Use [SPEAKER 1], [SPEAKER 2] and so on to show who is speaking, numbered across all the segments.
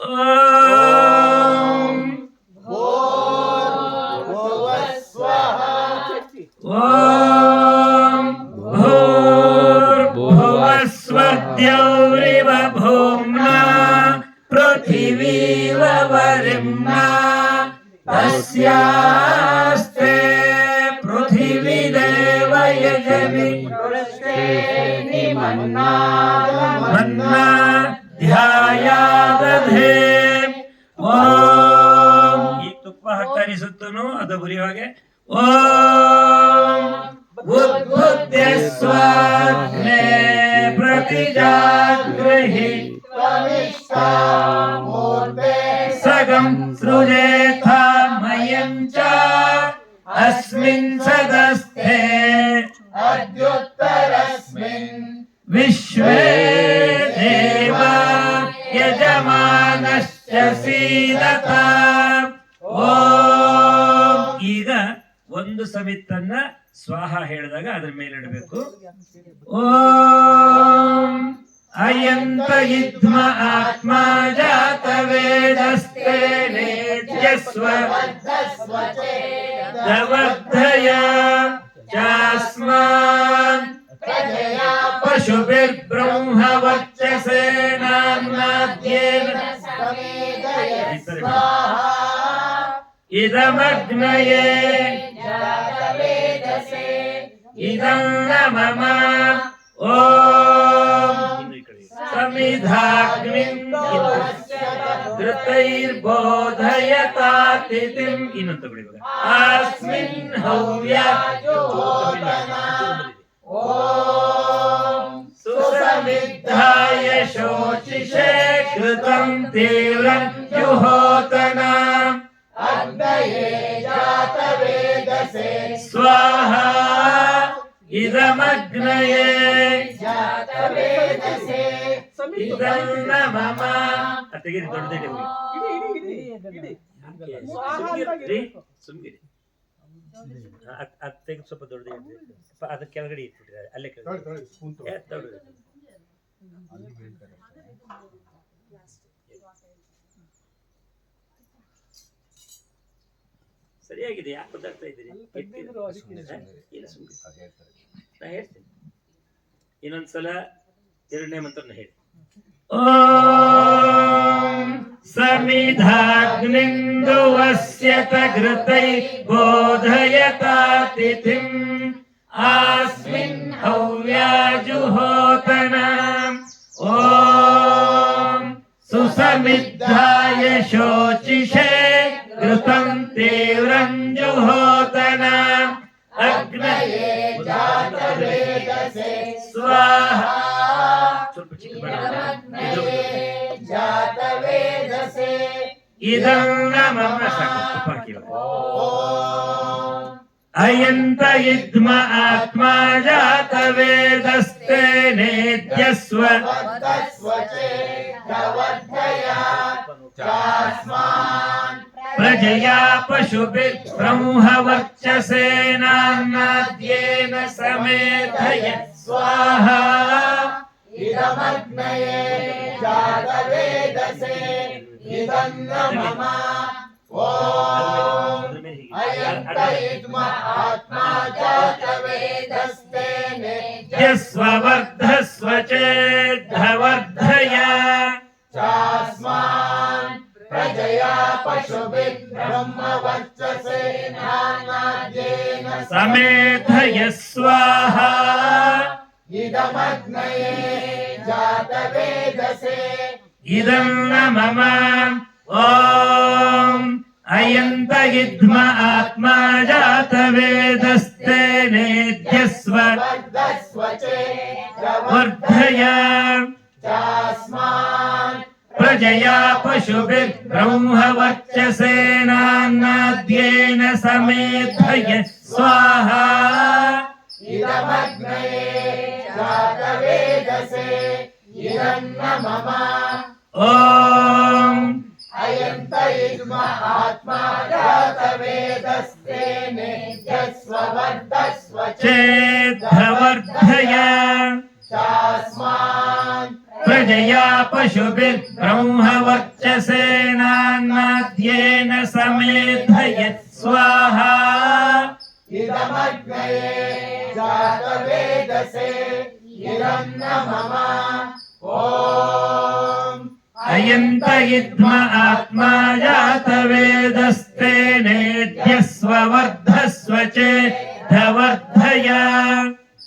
[SPEAKER 1] ಓಂ ಓಂ ಭೂರ್ಭುವಸ್ವರ್ದ್ಯೌರಿವ ಭೂಮ್ನಾ ಪೃಥಿವೀವ ವರಿಮ್ನಾ ತಸ್ಯಾಸ್ತೆ ಪೃಥಿವಿದೇವ ಯಜನಿ ಮನ್ನಾ ಧ್ಯಾಯಾದಧೇ. ಓಂ ಈ ತುಪ್ಪ ಹಾಕ್ತಾನೆ ಸುತ್ತನು ಅದು ಬರೆಯುವಾಗೆ ಓಂ ಉದ್ಬುದ್ಧಸ್ವಾಗ್ನೇ ಪ್ರತಿಜಾಗ್ರಹಿ ಸಗಂ ಸೃಜೇಥಾ ಮಯಂ ಚ ಅಸ್ಮಿನ್ ಸದಸ್ಥೆ ಅದ್ಯುತ್ತರಸ್ಮಿನ್ ವಿಶ್ವೇ ದೇವ ಯಜಮಾನಶ್ಚ ಸೀದತ. ಓಂ ಈಗ ಒಂದು ಸಮಿತ್ತನ್ನ ಸ್ವಾಹ ಹೇಳಿದಾಗ ಅದ್ರ ಮೇಲೆ ಇಡಬೇಕು. ಓಂ ಅಯಂತ ಇದ್ಮ ಆತ್ಮ ಜಾತ ವೇದಸ್ತೆ ನೇತ್ಯಸ್ವ ದವರ್ಧಯ ಚಾಸ್ಮಾನ್ ಪಶುಭಿರ್ಬ್ರಹ್ಮ ವರ್ಚಸೇನಾನ್ಮಾದ್ಯೇನ ಇದಮಗ್ನಯೇ ಇದಂ ನ ಮಮ. ಓಂ ಸಮಿಧಾಗ್ನಿಂ ಧೃತೈರ್ಬೋಧಯತಾತಿಥಿಂ ಇನ್ನೊಂದು ತಗೊಳ್ಳಿ ಅಸ್ಮಿನ್ ಹವ್ಯ ಸುಸಮಿದ್ಧಾಯ ಶೋಚಿಷೇ ಕೃತಂ ತೀವ್ರಂ ಜುಹೋತನ ಅಗ್ನಯೇ ಜಾತವೇದಸೇ ಸ್ವಾಹಾ ಇದಮಗ್ನಯೇ ಜಾತವೇದಸೇ ಇದಂ ನ ಮಮ. ತೆಗೆದು ದೊಡ್ಡದಿದೆ ಸುಮ್ಗಿರಿ ಅದು ತೆಗೆದು ಸ್ವಲ್ಪ ದೊಡ್ಡದಿದೆ ಅದ ಕೆಳಗಡೆ ಇಟ್ಬಿಟ್ರೆ ಅಲ್ಲೇ ಕೆಳಗಡೆ ಸರಿಯಾಗಿದೆ. ಯಾಕೆ ಗೊತ್ತಾಗ್ತಾ ಇದ್ದೀರಿ? ನಾ ಹೇಳ್ತೀನಿ ಇನ್ನೊಂದ್ಸಲ ಎರಡನೇ ಮಂತ್ರನ ಹೇಳಿ. ಓಂ ಸಮಿಧಾಗ್ನಿಂದುವಸ್ಯತ ಘೃತೈ ಬೋಧಯತಾತಿಥಿಂ ಆಸ್ಮಿನ್ ಹವ್ಯಾಜುಹೋತನ. ಓಂ ಸುಸಮಿದ್ಧಾಯ ಶೋಚಿಷೇ ಕೃತಂ ತೀವ್ರಂ ಜುಹೋತನ ಅಗ್ನಯೇ ಜಾತವೇದಸೇ ಸ್ವಾಹಾ ಜಾತವೇದಸೇ ಇದಂ ನ ಮಮ. ಅಯಂತ ಇದ್ಮ ಆತ್ಮ ಜಾತವೇದಸ್ತೆ ನೇದ್ಯಸ್ವ ಪ್ರಜಯಾ ಪಶುಭಿರ್ಬ್ರಹ್ಮ ವರ್ಚಸೇನಾನ್ಮಾದ್ಯೇನ ಸಮೇಧಯ ಸ್ವಾಹಾ ಇದಮಗ್ನಯೇ ಜಾತವೇದಸೇ ಇದಂ ನ ಮಮ. ಓಂ ಅಯಂತ ಇದ್ಮ ಆತ್ಮ ಜಾತವೇದಸ್ತೆ ನೇತ್ಯಸ್ವ ವರ್ಧಸ್ವ ಚೇದ್ಧವರ್ಧಯ ಚಾಸ್ಮಾನ್ ಪ್ರಜಯಾ ಪಶುಭಿರ್ಬ್ರಹ್ಮ ವರ್ಚಸೇನಾನ್ಮಾದ್ಯೇನ ಸಮೇಧಯ ಸ್ವಾಹಾ ಇದಮಗ್ನಯೇ ಜಾತವೇದಸೇ ಇದಂ ನ ಮಮ. ಓಂ ಅಯಂತ ಇದ್ಮ ಆತ್ಮ ಜಾತವೇದಸ್ತೆ ನೇದ್ಯಸ್ವ ವರ್ಧಯ ಚಾಸ್ಮಾನ್ ಪ್ರಜಯಾ ಪಶುಭಿರ್ಬ್ರಹ್ಮ ವರ್ಚಸೇನಾನ್ಮಾದ್ಯೇನ ಸಮೇಧಯ ಸ್ವಾಹಾ ಇದಮಗ್ನಯೇ ಜಾತವೇದಸೇ ಇದಂ ನ ಮಮ. ಓಂ ಅಯಂತ ಇದ್ಮ ಆತ್ಮ ಜಾತವೇದಸ್ತೆ ನೇತ್ಯಸ್ವ ವರ್ಧಸ್ವ ಚೇದ್ಧವರ್ಧಯ ಚಾಸ್ಮಾನ್ ಪ್ರಜಯಾ पशुभिर्ब्रह्मवर्चसेनान्नाद्येन समेधयत् स्वाहा
[SPEAKER 2] इदमग्नये जातवेदसे इदं न मम ॐ
[SPEAKER 1] अयन्त इद्म आत्मा जातवेदस्तेनेद्यस्व वर्धस्व चेद्धवर्धय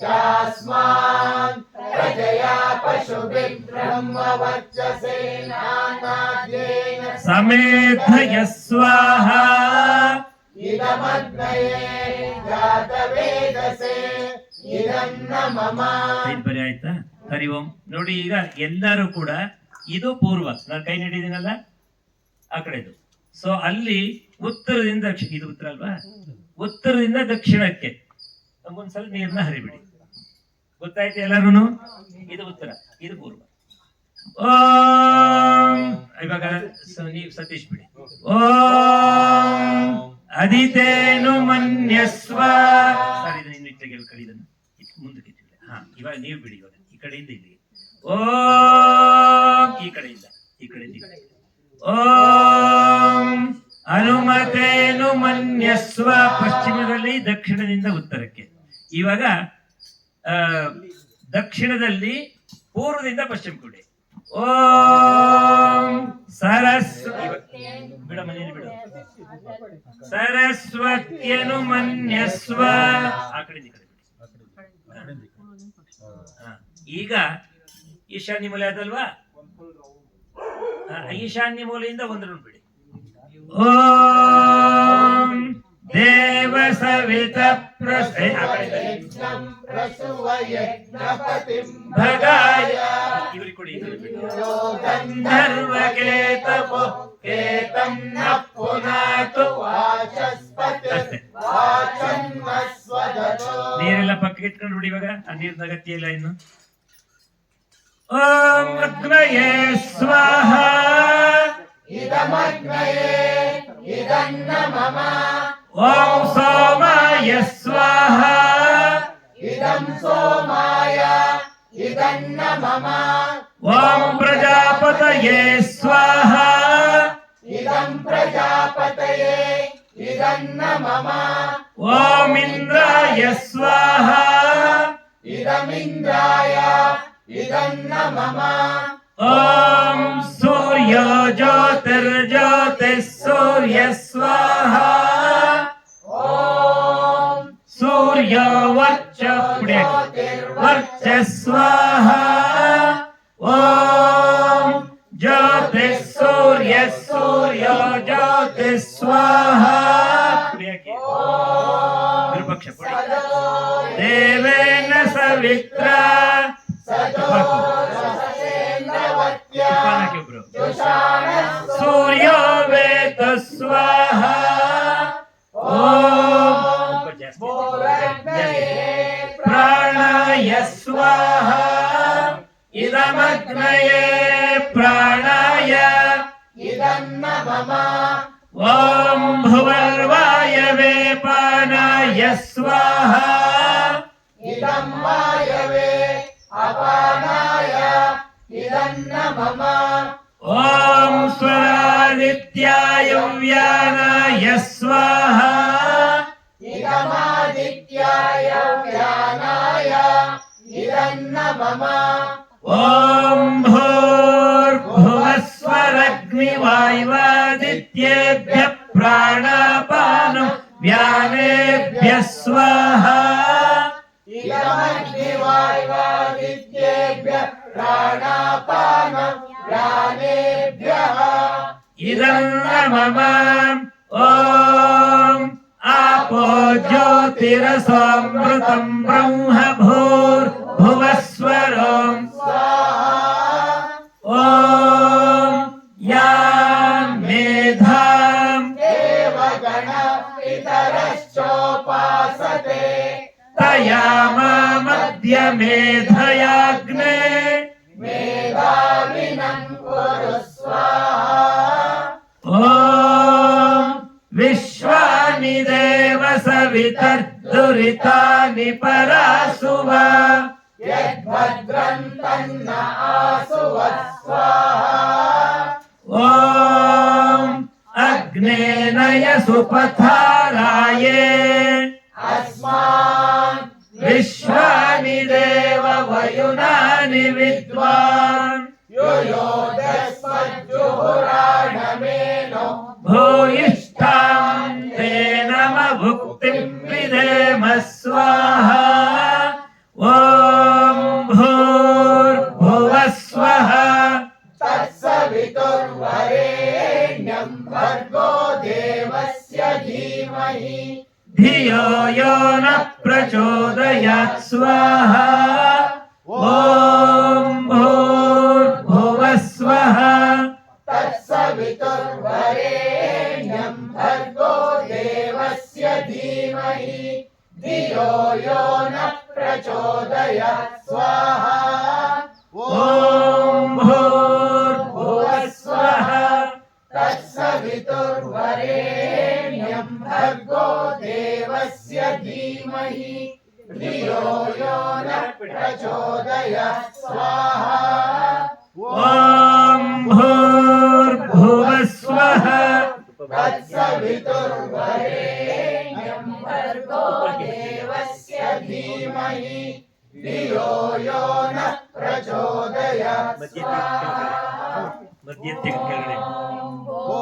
[SPEAKER 2] चास्मान् प्रजया पशुभिर्ब्रह्मवर्चसेनान्नाद्येन
[SPEAKER 1] समेधय स्वाहा
[SPEAKER 2] इदमग्नये जातवेदसे इदं न मम
[SPEAKER 1] ಬರಿ ಆಯ್ತಾ? ಹರಿ ಓಂ. ನೋಡಿ, ಈಗ ಎಲ್ಲರೂ ಕೂಡ ಇದು ಪೂರ್ವ, ನಾನು ಕೈ ನೀಡಿದ್ದೀನಲ್ಲ ಆ ಕಡೆದು. ಸೊ ಅಲ್ಲಿ ಉತ್ತರದಿಂದ ದಕ್ಷಿಣ, ಇದು ಉತ್ತರ ಅಲ್ವಾ, ಉತ್ತರದಿಂದ ದಕ್ಷಿಣಕ್ಕೆ ಒಂದ್ಸಲ ನೀರನ್ನ ಹರಿಬಿಡಿ. ಗೊತ್ತಾಯ್ತು ಎಲ್ಲರೂ? ಇದು ಉತ್ತರ, ಇದು ಪೂರ್ವ. ಓಂ. ಇವಾಗ ನೀವು ಸತೀಶ್ ಬಿಡಿ. ಓಂ ಅದಿತೇನು ಮನ್ಯಸ್ವ. ಸರ್, ಇದನ್ನ ಇನ್ನು ಇಟ್ಟ ಕಡೆ, ಇದನ್ನು ಮುಂದಕ್ಕೆ ಹಾ. ಇವಾಗ ನೀವು ಬಿಡಿ. ಇವಾಗ ಈ ಕಡೆಯಿಂದ ಇಲ್ಲಿ. ಓಂ. ಈ ಕಡೆಯಿಂದ ಈ ಕಡೆಯಿಂದ ಓಂ ಅನುಮತೇನು ಮನ್ಯಸ್ವ. ಪಶ್ಚಿಮದಲ್ಲಿ, ದಕ್ಷಿಣದಿಂದ ಉತ್ತರಕ್ಕೆ. ಇವಾಗ ದಕ್ಷಿಣದಲ್ಲಿ ಪೂರ್ವದಿಂದ ಪಶ್ಚಿಮಕ್ಕೆ ಬಿಡಿ. ಓಂ ಬಿಡ ಮನೆಯಲ್ಲಿ ಬಿಡು. ಸರಸ್ವತ್ಯನು ಮನ್ಯಸ್ವ. ಆ ಕಡೆ ಈ ಕಡೆ ಬಿಡಿ. ಈಗ ಈಶಾನ್ಯ ಮೂಲೆ ಅದಲ್ವಾ, ಈಶಾನ್ಯ ಮೂಲೆಯಿಂದ ಒಂದನ್ನು ಬಿಡಿ. ಓಂ ದೇವ ಸವಿತ ಭಗಾಯ. ಇವರಿಗೆ ಕೊಡಿ. ಗಂಧರ್ವಕೇತಪೋ ಕೇತಂ ನ ಪುನಾತು ನೀರೆಲ್ಲ ಪಕ್ಕ ಇಟ್ಕೊಂಡು ಬಿಡಿ. ಇವಾಗ ಆ ನೀರಿನ ಅಗತ್ಯ ಇಲ್ಲ ಇನ್ನು. ಓಂ ಅಗ್ನಯೇ ಸ್ವಾಹ.
[SPEAKER 2] ಇದಮಗ್ನಯೇ ಇದನ್ನ ಮಮ.
[SPEAKER 1] ಓಂ ಸೋಮಾಯ ಸ್ವಾಹ.
[SPEAKER 2] ಇದಂ ಸೋಮಾಯ ಇದನ್ನ ಮಮ.
[SPEAKER 1] ಓಂ ಪ್ರಜಾಪತಯೇ ಸ್ವಾಹ.
[SPEAKER 2] ಇದಂ ಪ್ರಜಾಪತಯೇ ಇದನ್ನ ಮಮ.
[SPEAKER 1] ಓಂ ಇಂದ್ರಾಯ ಸ್ವಾಹ.
[SPEAKER 2] ಇದಮಿಂದ್ರಾಯ ಇದನ್ನ ಮಮ.
[SPEAKER 1] ಓಂ ಸೂರ್ಯೋ ಜ್ಯೋತಿರ್ಜ್ಯೋತಿ ಸೂರ್ಯ ಸ್ವಾಹ.
[SPEAKER 2] ಓಂ
[SPEAKER 1] ಸೂರ್ಯೋ ವರ್ಚ ವರ್ಚ ಸ್ವಾಹ. ಓಂ ಜ್ಯೋತಿ ಸೂರ್ಯ ಸೂರ್ಯೋ ಜ್ಯೋತಿ ಸ್ವಾಹ. ವಿರೂಪಾಕ್ಷ ಪುಡಿ. ದೇವೇನ ಸವಿತ್ರ ಸೂರ್ಯೋ ವೇದ ಸ್ವಾಹ. ಓಂ ಪ್ರಾಣಾಯ ಸ್ವಾಹ. ಇದಮಗ್ನಯೇ ಪ್ರಾಣಾಯ
[SPEAKER 2] ಇದನ್ನ ಮಮ.
[SPEAKER 1] ಓಂ ಭುವರ್ವಾಯವೇ ಪಾನಾಯ ಸ್ವಾಹ.
[SPEAKER 2] ಇದಂ ವಾಯವೇ ಅಪಾನಾಯ ಇದನ್ನ ಮಮ.
[SPEAKER 1] ಓಂ ಸ್ವರಾದಿತ್ಯಾಯ ವ್ಯಾನಾಯ ಸ್ವಾಹ.
[SPEAKER 2] ಇದಮಾದಿತ್ಯಾಯ ವ್ಯಾನಾಯ ಇದನ್ನ ಮಮ.
[SPEAKER 1] ಓಂ ಭೂರ್ಭುವಸ್ವರಗ್ನಿವಾಯುವಾದಿತ್ಯೇಭ್ಯ ಪ್ರಾಣಾಪಾನೋ ವ್ಯಾನೇಭ್ಯ ಸ್ವಾಹ.
[SPEAKER 2] ಇದಮಗ್ನಿವಾಯುವಾದಿತ್ಯೇಭ್ಯ ಪ್ರಾಣಾಪಾನ ವ್ಯಾನೇಭ್ಯಃ
[SPEAKER 1] ಇದಂ ಮಮ. ಓಂ आपो ज्योतिरसोऽमृतं ब्रह्म भूर्भुवस्वरं ॐ या मेधां
[SPEAKER 2] देवगण पितरश्चोपासते
[SPEAKER 1] तया मामद्य मेधयाग्ने
[SPEAKER 2] मेधाविनं कुरु स्वाहा
[SPEAKER 1] ॐ विश्वानि देव सवितर्दुरितानि परासुव
[SPEAKER 2] यद्भद्रं तन्न आसुवत् स्वाहा।
[SPEAKER 1] अग्नेनय सुपथाराये
[SPEAKER 2] अस्मान्
[SPEAKER 1] विश्वानि देव वयुनानि विद्वान्
[SPEAKER 2] युयोधस्मज्जुहुराणमेनो
[SPEAKER 1] भूयिष्ठां ते नम भुक्तिं विधेम स्वाहा ॐ भूर्भुवः स्वः
[SPEAKER 2] तत्सवितुर्वरेण्यं भर्गो देवस्य धीमहि
[SPEAKER 1] धियो यो न प्रचोदयात् स्वाहा ॐ भूर्भुवः स्वः
[SPEAKER 2] तत्सवितुर्वरेण्यं भर्गो देवस्य धीमहि धियो यो न प्रचोदयात् स्वाहा
[SPEAKER 1] ॐ भूर्भुवः स्वः
[SPEAKER 2] तत्सवितुर्वरेण्यं भर्गो देवस्य धीमहि धियो यो न प्रचोदयात् स्वाहा
[SPEAKER 1] ॐ भूर्भुवः स्वः
[SPEAKER 2] तत्सवितुर्वरेण्यं भर्गो देवस्य धीमहि धियो यो न प्रचोदयात् स्वाहा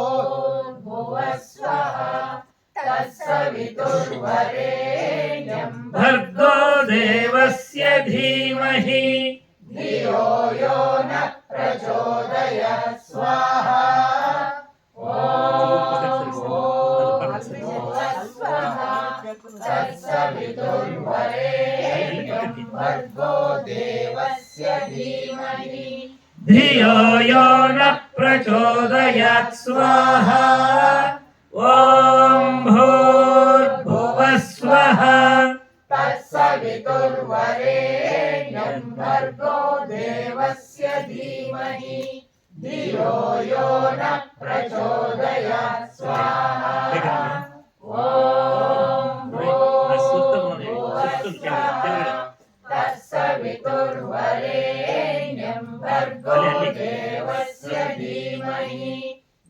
[SPEAKER 2] भूर्भुवः स्वः तत्सवितुर्वरेण्यं
[SPEAKER 1] भर्गो देवस्य धीमहि
[SPEAKER 2] धियो यो न प्रचोदयात् स्वाहा तत्सवितुर्वरेण्यं भर्गो देवस्य धीमहि
[SPEAKER 1] धियो यो न प्रचोदयात् स्वाहा ॐ भूर्भुवः स्वः
[SPEAKER 2] तत्सवितुर्वरेण्यं भर्गो देवस्य धीमहि धियो यो न प्रचोदयात् स्वाहा तत्सवितुर्वरेण्यं भर्गो देवस्य धीमहि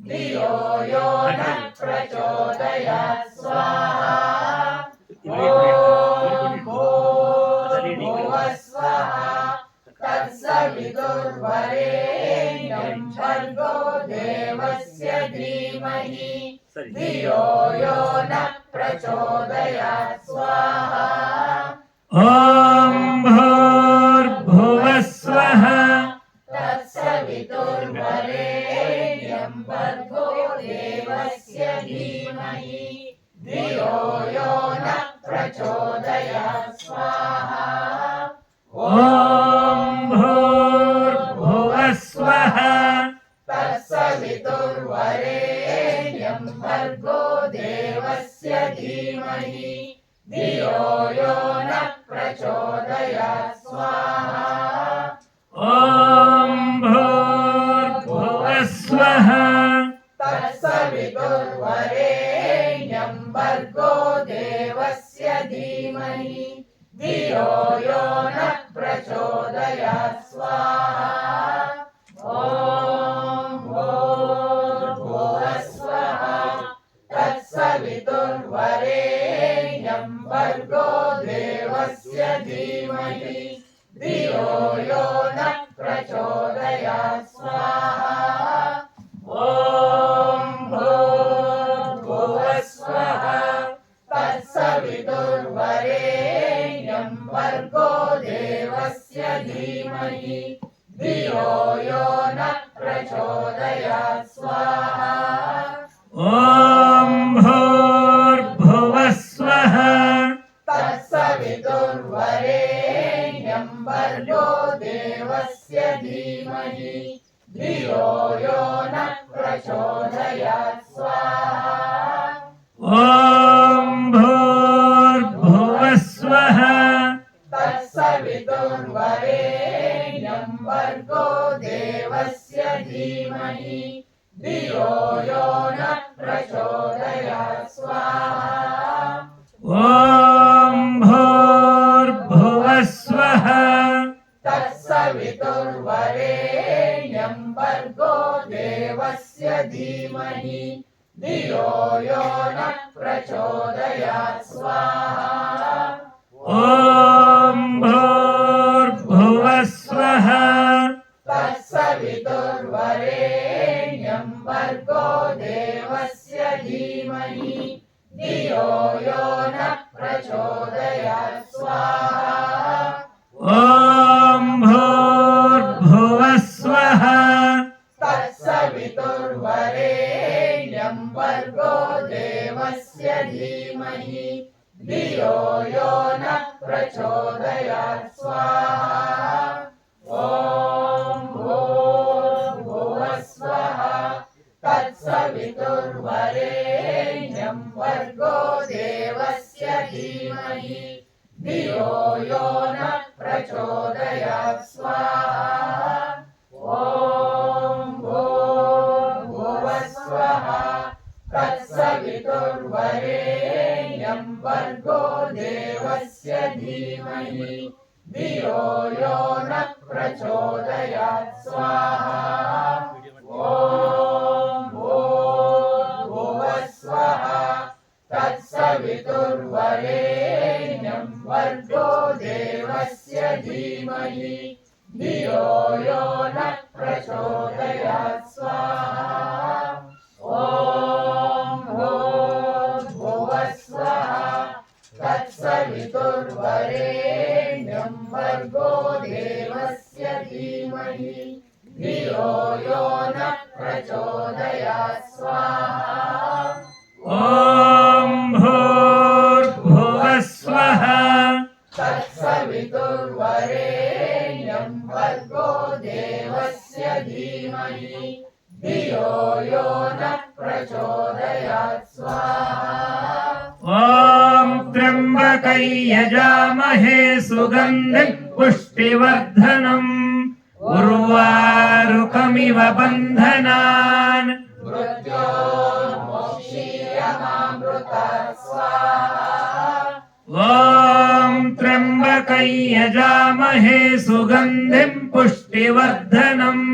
[SPEAKER 2] धियो यो न प्रचोदयात् स्वाहा भूर्भुवः स्वः तत्सवितुर्वरेण्यं भर्गो देवस्य धीमहि धियो यो न प्रचोदयात् स्वाहा
[SPEAKER 1] ॐ भूर्भुवः स्वः
[SPEAKER 2] तत्सवितुर्वरेण्यं भर्गो देवस्य धीमहि धियो यो न प्रचोदयात् स्वाहा
[SPEAKER 1] ॐ भूर्भुवः स्वः
[SPEAKER 2] तत्सवितुर्वरेण्यं भर्गो देवस्य धीमहि धियो यो न प्रचोदयात् स्वाहा
[SPEAKER 1] ॐ भूर्भुवः स्वः
[SPEAKER 2] तत्सवितुर्वरेण्यं भर्गो देवस्य धीमहि धियो यो न प्रचोदयात् स्वाहा ॐ भूर्भुवः स्वः तत्सवितुर्वरेण्यं भर्गो देवस्य धीमहि धियो यो न प्रचोदयात् स्वाहा ॐ भूर्भुवः स्वः तत्सवितुर्वरेण्यं भर्गो देवस्य धीमहि धियो यो न प्रचोदयात् स्वाहा
[SPEAKER 1] ॐ भूर्भुवः स्वः
[SPEAKER 2] तत्सवितुर्वरेण्यं भर्गो देवस्य धीमहि धियो यो न प्रचोदयात् स्वाहा
[SPEAKER 1] ॐ भूर्भुवः स्वः
[SPEAKER 2] तत्सवितुर्वरेण्यं भर्गो देवस्य धीमहि धियो यो न प्रचोदयात् स्वाहा
[SPEAKER 1] ॐ भूर्भुवः स्वः
[SPEAKER 2] तत्सवितुर्वरेण्यं भर्गो देवस्य धीमहि धियो यो नः प्रचोदयात् स्वाहा
[SPEAKER 1] ॐ भूर्भुवः स्वः
[SPEAKER 2] तत्सवितुर्वरेण्यं भर्गो देवस्य धीमहि धियो यो नः प्रचोदयात् स्वाहा
[SPEAKER 1] ॐ भूर्भुवः स्वः
[SPEAKER 2] तत्सवितुर्वरेण्यं भर्गो देवस्य धीमहि धियो यो नः प्रचोदयात् स्वाहा ॐ भूर्भुवः स्वः तत्सवितुर्वरेण्यं भर्गो देवस्य धीमहि धियो यो नः प्रचोदयात् स्वाहा ॐ भूर्भुवः स्वः तत्सवितुर्वरेण्यं भर्गो देवस्य धीमहि धियो यो नः प्रचोदयात् स्वाहा ॐ भूर्भुवः स्वः तत्सवितुर्वरेण्यं भर्गो देवस्य धीमहि धियो यो नः प्रचोदयात् स्वाहा ॐ भूर्भुवः स्वः तत्सवितुर्वरेण्यं भर्गो देवस्य धीमहि धियो यो नः प्रचोदयात् स्वाहा
[SPEAKER 1] ॐ भूर्भुवः स्वः
[SPEAKER 2] तत्सवितुर्वरेण्यं भर्गो देवस्य धीमहि धियो यो नः प्रचोदयात् स्वाहा
[SPEAKER 1] ॐ त्र्यम्बकै यजामहे सुगन्धिं पुष्टिवर्धनम् उर्वारुकमिव बन्धनान्
[SPEAKER 2] मृत्योर्मोक्षीयमामृतात् स्वाहा
[SPEAKER 1] ॐ त्र्यम्बकै यजामहे सुगन्धिं पुष्टिवर्धनम्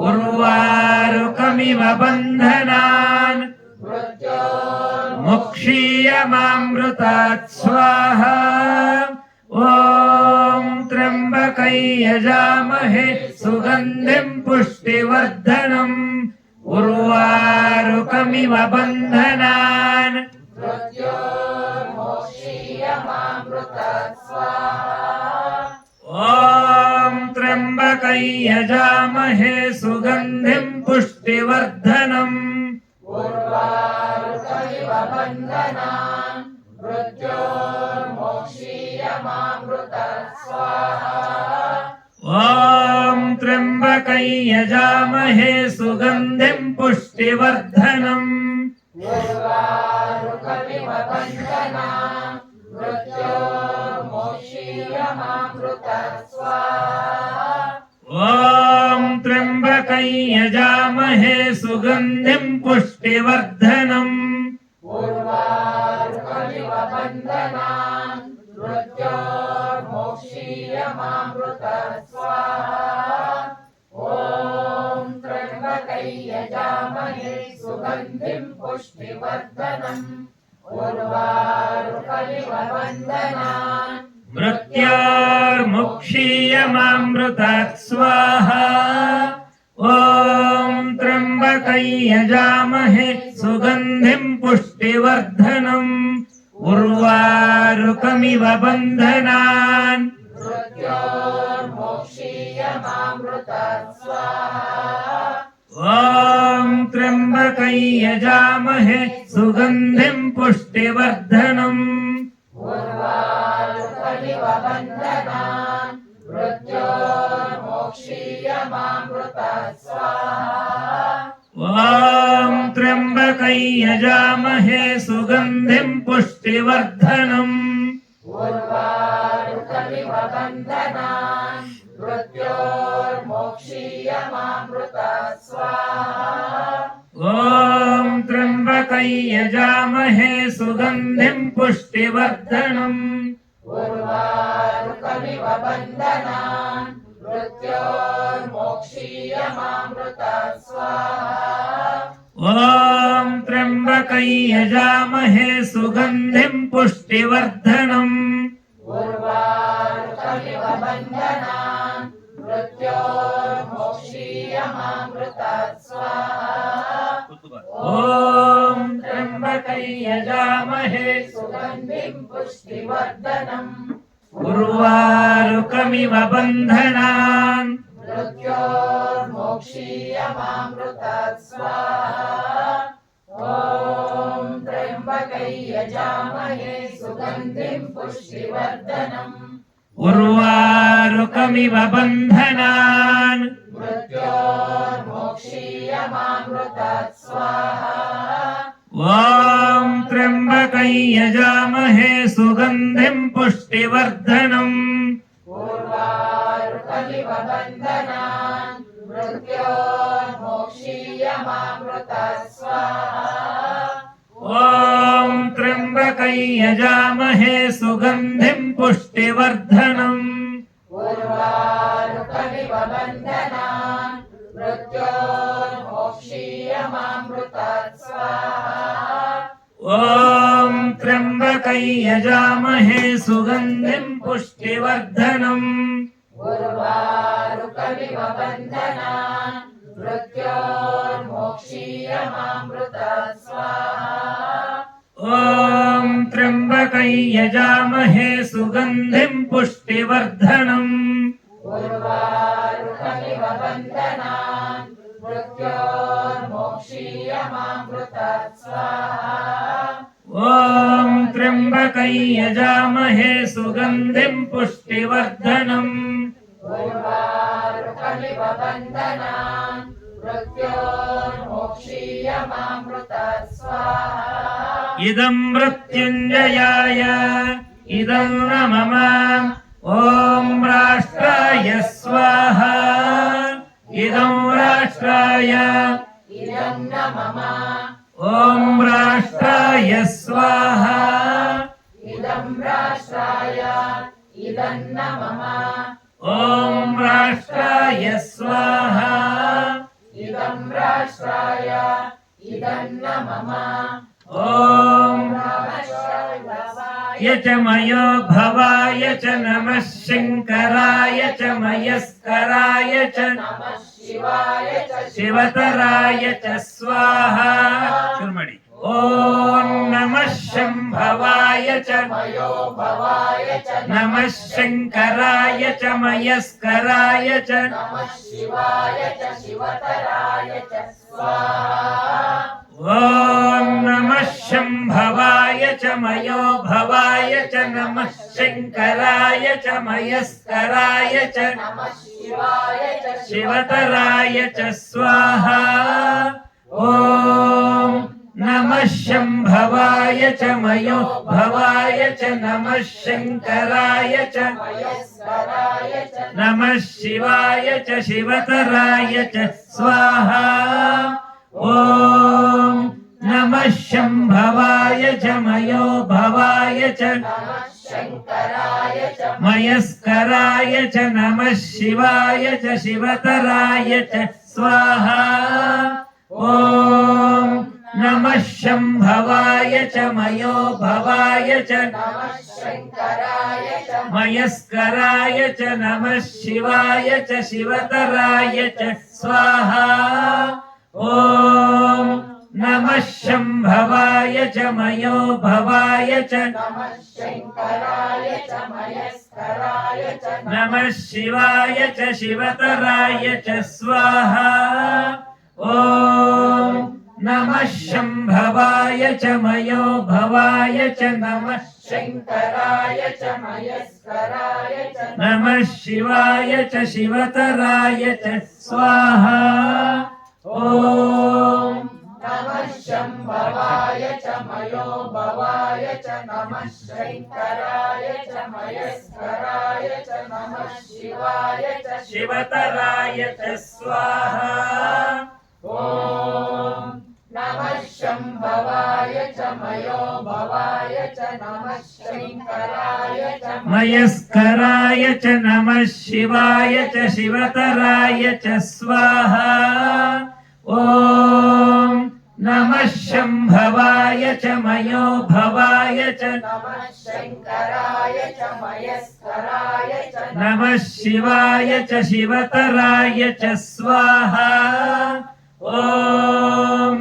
[SPEAKER 1] उर्वारुकमिव बन्धनान् मोक्षीयमामृतात् स्वाहा ॐ त्र्यम्बकै यजामहे सुगन्धिं पुष्टिवर्धनम् उर्वारुकमिव बन्धनान्
[SPEAKER 2] मृत्योर्मोक्षीयमामृतात् स्वाहा
[SPEAKER 1] ॐ त्र्यम्बकै यजामहे सुगन्धिं पुष्टिवर्धनम्
[SPEAKER 2] उर्वारुकमिव बन्धनान् मृत्योर्मोक्षीयमामृतात् स्वाहा
[SPEAKER 1] ॐ त्र्यम्बकै यजामहे सुगन्धिं पुष्टिवर्धनम्
[SPEAKER 2] उर्वारुकमिव बन्धनान् मृत्योर्मोक्षीयमामृतात् स्वाहा
[SPEAKER 1] ॐ त्र्यम्बकै यजामहे सुगन्धिं पुष्टिवर्धनम्
[SPEAKER 2] उर्वारुकमिव बन्धनान् मृत्योर्मोक्षीयमामृतात् स्वाहा ॐ त्र्यम्बकै यजामहे सुगन्धिं पुष्टिवर्धनम् उर्वारुकमिव बन्धनान्
[SPEAKER 1] मृत्योर्मुक्षीयमामृतात् स्वाहा ॐ त्र्यम्बकै यजामहे सुगन्धिं पुष्टिवर्धनम् उर्वारुकमिव बन्धनान्
[SPEAKER 2] मृत्योर्मोक्षीयमामृतात् स्वाहा
[SPEAKER 1] ॐ त्र्यम्बकै यजामहे सुगन्धिं पुष्टिवर्धनम्
[SPEAKER 2] उर्वारुकमिव बन्धनान् मृत्योर्मोक्षीयमामृतात् स्वाहा
[SPEAKER 1] ॐ त्र्यम्बकै यजामहे सुगन्धिं पुष्टिवर्धनम्
[SPEAKER 2] उर्वारुकमिव बन्धनान् मृत्योर्मोक्षीयमामृतात् स्वाहा
[SPEAKER 1] ॐ त्र्यम्बकै यजामहे सुगन्धिं पुष्टिवर्धनम्
[SPEAKER 2] उर्वारुकमिव बन्धनान् मृत्योर्मोक्षीयमामृतात् स्वाहा
[SPEAKER 1] ॐ त्र्यम्बकै त्र्यम्बकै यजामहे सुगन्धिं पुष्टिवर्धनम्
[SPEAKER 2] उर्वारुकमिव बन्धनान् मृत्योर्मोक्षीयमामृतात् स्वाहा
[SPEAKER 1] ॐ त्र्यम्बकै यजामहे
[SPEAKER 2] सुगन्धिं पुष्टिवर्धनम्
[SPEAKER 1] उर्वारुकमिव बन्धनान्
[SPEAKER 2] मृत्योर्मोक्षीयमामृतात् स्वाहा ॐ त्र्यम्बकै यजामहे सुगन्धिं पुष्टिवर्धनम्
[SPEAKER 1] उर्वारुकमिव बन्धनान्
[SPEAKER 2] मृत्योर्मोक्षीयमामृतात् स्वाहा
[SPEAKER 1] ॐ त्र्यम्बकै यजामहे सुगन्धिं पुष्टिवर्धनम्
[SPEAKER 2] उर्वारुकमिव बन्धनान् मृत्योर्मोक्षीयमामृतात् स्वाहा
[SPEAKER 1] ॐ त्र्यम्बकै यजामहे सुगन्धिं पुष्टिवर्धनम्
[SPEAKER 2] उर्वारुकमिव बन्धनान् मृत्योर्मोक्षीयमामृतात् स्वाहा
[SPEAKER 1] ॐ त्र्यम्बकै यजामहे सुगन्धिं पुष्टिवर्धनम्
[SPEAKER 2] उर्वारुकमिव बन्धनान् मृत्योर्मोक्षीयमामृतात् स्वाहा
[SPEAKER 1] ॐ त्र्यम्बकै यजामहे सुगन्धिं पुष्टिवर्धनम्
[SPEAKER 2] उर्वारुकमिव बन्धनान् मृत्योर्मोक्षीयमामृतात् स्वाहा
[SPEAKER 1] ॐ त्र्यम्बकै यजामहे सुगन्धिं पुष्टिवर्धनम्
[SPEAKER 2] उर्वारुकमिव बन्धनान् मृत्योर्मोक्षीयमामृतात् स्वाहा
[SPEAKER 1] इदं मृत्युञ्जयाय इदं न मम ॐ राष्ट्राय स्वाहा इदं राष्ट्राय
[SPEAKER 2] इदं न मम
[SPEAKER 1] ॐ राष्ट्राय स्वाहा
[SPEAKER 2] इदं राष्ट्राय इदं न मम
[SPEAKER 1] ॐ राष्ट्राय स्वाहा
[SPEAKER 2] इदं राष्ट्राय इदं न मम
[SPEAKER 1] ॐ य च मयो भवाय च नमः शङ्कराय च मयस्कराय च
[SPEAKER 2] नमः शिवाय च
[SPEAKER 1] शिवतराय च स्वाहा चुर्मणि ॐ नमः शम्भवाय च
[SPEAKER 2] मयो भवाय च
[SPEAKER 1] नमः शङ्कराय च मयस्कराय च
[SPEAKER 2] नमः शिवाय च शिवतराय च स्वाहा
[SPEAKER 1] ॐ नमः शम्भवाय च मयो भवाय च नमः शङ्कराय च मयस्कराय च
[SPEAKER 2] नमः शिवाय च
[SPEAKER 1] शिवतराय च स्वाहा ॐ नमः शम्भवाय च मयो भवाय च नमः शङ्कराय च
[SPEAKER 2] मयस्कराय च
[SPEAKER 1] नमः शिवाय च शिवतराय च स्वाहा ॐ नमः शम्भवाय च मयो भवाय च
[SPEAKER 2] नमः शङ्कराय च
[SPEAKER 1] मयस्कराय च नमः शिवाय च शिवतराय च स्वाहा ॐ नमः शम्भवाय च मयो भवाय च
[SPEAKER 2] नमः शङ्कराय च
[SPEAKER 1] मयस्कराय च नमः शिवाय च शिवतराय च स्वाहा ॐ नमः शम्भवाय च मयो भवाय च
[SPEAKER 2] नमः शङ्कराय च मयस्कराय च
[SPEAKER 1] नमः शिवाय च शिवतराय च स्वाहा ॐ नमः शम्भवाय च मयो भवाय च नमः
[SPEAKER 2] शङ्कराय च मयस्कराय च
[SPEAKER 1] नमः शिवाय च शिवतराय च स्वाहा ॐ
[SPEAKER 2] नमः शम्भवाय च मयो भवाय च नमः शङ्कराय च मयस्कराय च नमः शिवाय च
[SPEAKER 1] शिवतराय च स्वाहा
[SPEAKER 2] ॐ नमः शम्भवाय च मयो भवाय च नमः शङ्कराय च
[SPEAKER 1] मयस्कराय च नमः शिवाय च शिवतराय च स्वाहा ॐ ನಮಃ ಶಂಭವಾಯ ಚ ಮಯೋ ಭವಾಯ ಚ
[SPEAKER 2] नमः शङ्कराय च मयस्कराय च
[SPEAKER 1] नमः शिवाय च शिवतराय च स्वाहा ॐ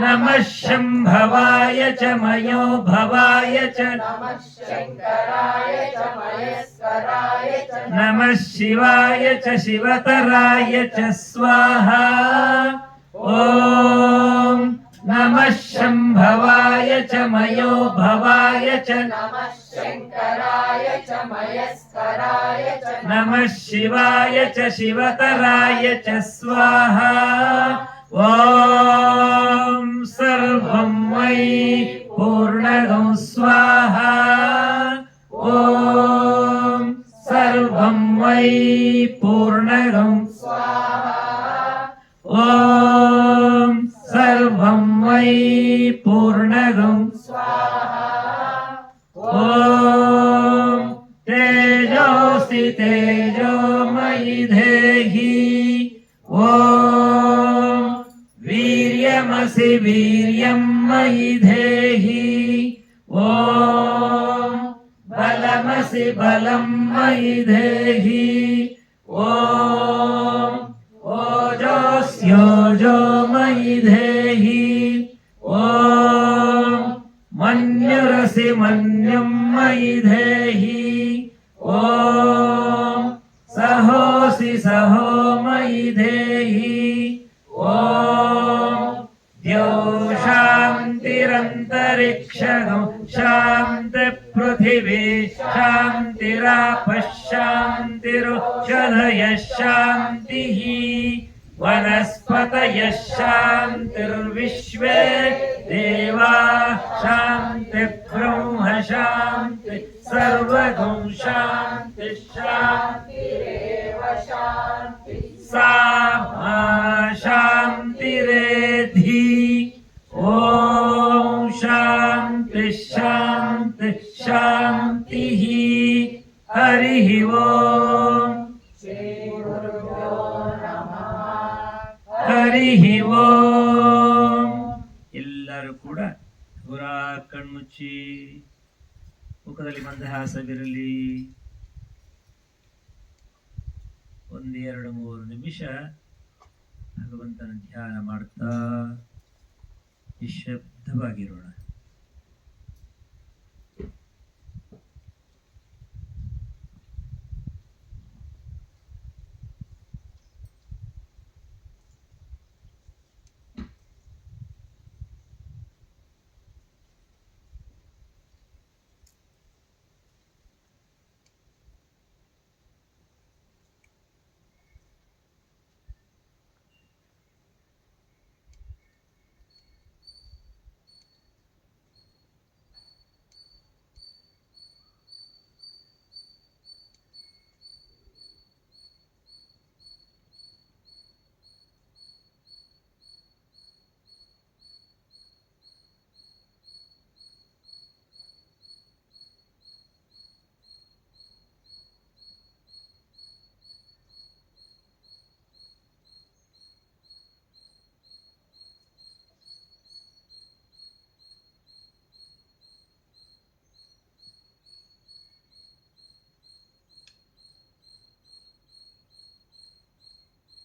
[SPEAKER 1] नमः शंभवाय च मयो भवाय च
[SPEAKER 2] नमः शङ्कराय च मयस्कराय च
[SPEAKER 1] नमः शिवाय च शिवतराय च स्वाहा ॐ नमः शंभवाय च मयो भवाय च
[SPEAKER 2] नमः शङ्कराय च मयस्कराय च
[SPEAKER 1] नमः शिवाय च शिवतराय च स्वाहा ॐ सर्वं मयि पूर्णगं स्वाहा ॐ सर्वं मयि पूर्णगं
[SPEAKER 2] स्वाहा
[SPEAKER 1] ॐ सर्वं मयि पूर्णगं
[SPEAKER 2] स्वाहा
[SPEAKER 1] ॐ तेजोऽसि तेजोमयि देहि ॐ वीर्यमसि वीर्यं मयि देहि ॐ बलमसि बलं मयि देहि ॐ ओजोऽस्योजो मयि देहि ॐ मन्युरसि मन्युं मयि देहि ॐ सहोऽसि सहो मयि देहि ॐ द्यौ शान्तिरन्तरिक्षगं शान्तिपृथिवी शान्तिरापः शान्तिरोषधयः शान्तिः वनस्पतयः शान्तिर्विश्वे देवा शान्ति ब्रह्म शान्ति सर्वगं शान्ति शान्ति
[SPEAKER 2] शान्तिरेव शान्ति
[SPEAKER 1] सा मा शान्तिरेधि ॐ शान्ति शान्ति शान्तिः हरिः ॐ
[SPEAKER 2] श्रीगुरुभ्यो नमः
[SPEAKER 1] ಹರಿಃ ಓಂ. ಎಲ್ಲರೂ ಕೂಡ ಪುರ ಕಣ್ಮುಚ್ಚಿ ಮುಖದಲ್ಲಿ ಮಂದಹಾಸವಿರಲಿ. 1 2 3 ನಿಮಿಷ ಭಗವಂತನ ಧ್ಯಾನ ಮಾಡ್ತಾ ನಿಶ್ಶಬ್ದವಾಗಿರೋಣ.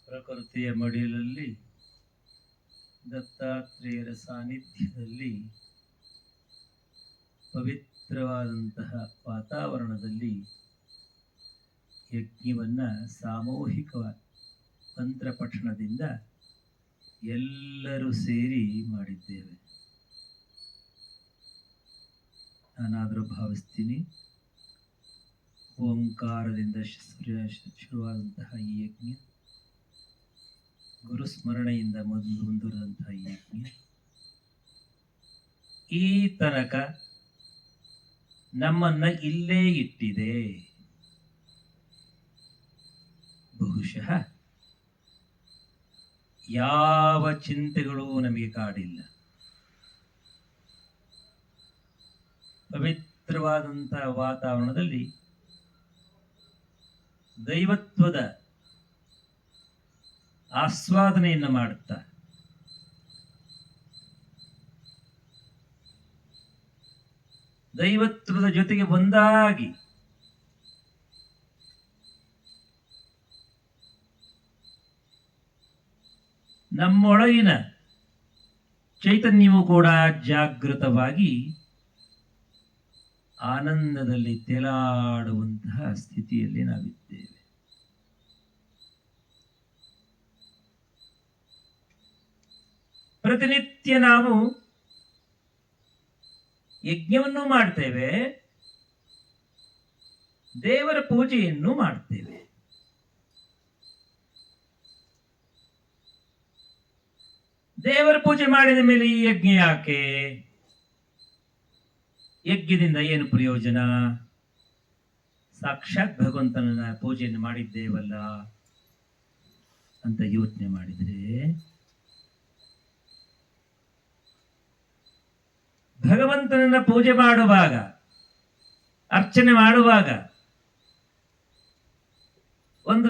[SPEAKER 1] ಪ್ರಕೃತಿಯ ಮಡಿಲಲ್ಲಿ ದತ್ತಾತ್ರೇಯರ ಸಾನ್ನಿಧ್ಯದಲ್ಲಿ ಪವಿತ್ರವಾದಂತಹ ವಾತಾವರಣದಲ್ಲಿ ಯಜ್ಞವನ್ನು ಸಾಮೂಹಿಕ ಮಂತ್ರ ಪಠಣದಿಂದ ಎಲ್ಲರೂ ಸೇರಿ ಮಾಡಿದ್ದೇವೆ. ನಾನಾದರೂ ಭಾವಿಸ್ತೀನಿ, ಓಂಕಾರದಿಂದ ಶುರುವಾದಂತಹ ಈ ಯಜ್ಞ, ಗುರುಸ್ಮರಣೆಯಿಂದ ಮುಂದುವರೆದಂತಹ ಈ ಯಜ್ಞ ಈ ತನಕ ನಮ್ಮನ್ನ ಇಲ್ಲೇ ಇಟ್ಟಿದೆ. ಬಹುಶಃ ಯಾವ ಚಿಂತೆಗಳು ನಮಗೆ ಕಾಡಿಲ್ಲ. ಪವಿತ್ರವಾದಂತಹ ವಾತಾವರಣದಲ್ಲಿ ದೈವತ್ವದ ಆಸ್ವಾದನೆಯನ್ನು ಮಾಡುತ್ತಾ ದೈವತ್ವದ ಜೊತೆಗೆ ಒಂದಾಗಿ ನಮ್ಮೊಳಗಿನ ಚೈತನ್ಯವು ಕೂಡ ಜಾಗೃತವಾಗಿ ಆನಂದದಲ್ಲಿ ತೇಲಾಡುವಂತಹ ಸ್ಥಿತಿಯಲ್ಲಿ ನಾವಿದ್ದೇವೆ. ಪ್ರತಿನಿತ್ಯ ನಾವು ಯಜ್ಞವನ್ನು ಮಾಡ್ತೇವೆ, ದೇವರ ಪೂಜೆಯನ್ನು ಮಾಡ್ತೇವೆ. ದೇವರ ಪೂಜೆ ಮಾಡಿದ ಮೇಲೆ ಈ ಯಜ್ಞ ಯಾಕೆ? ಯಜ್ಞದಿಂದ ಏನು ಪ್ರಯೋಜನ? ಸಾಕ್ಷಾತ್ ಭಗವಂತನ ಪೂಜೆಯನ್ನು ಮಾಡಿದ್ದೇವಲ್ಲ ಅಂತ ಯೋಚನೆ ಮಾಡಿದರೆ, ಭಗವಂತನನ್ನ ಪೂಜೆ ಮಾಡುವಾಗ, ಅರ್ಚನೆ ಮಾಡುವಾಗ ಒಂದು